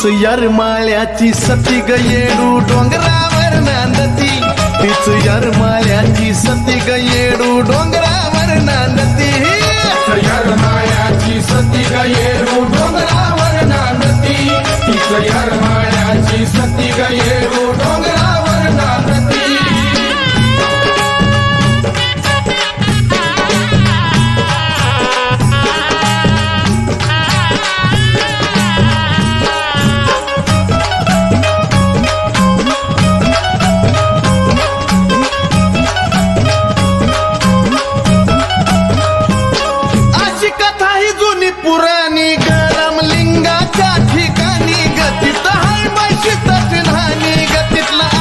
तीच यरमाळ्याची सती ग येडू डोंगरावर नांदती, तीच यरमाळ्याची सती ग येडू डोंगरावर नांदती, यरमाळ्याची सती ग येडू डोंगरावर नांदती, तीच यरमाळ्याची सती ग येडू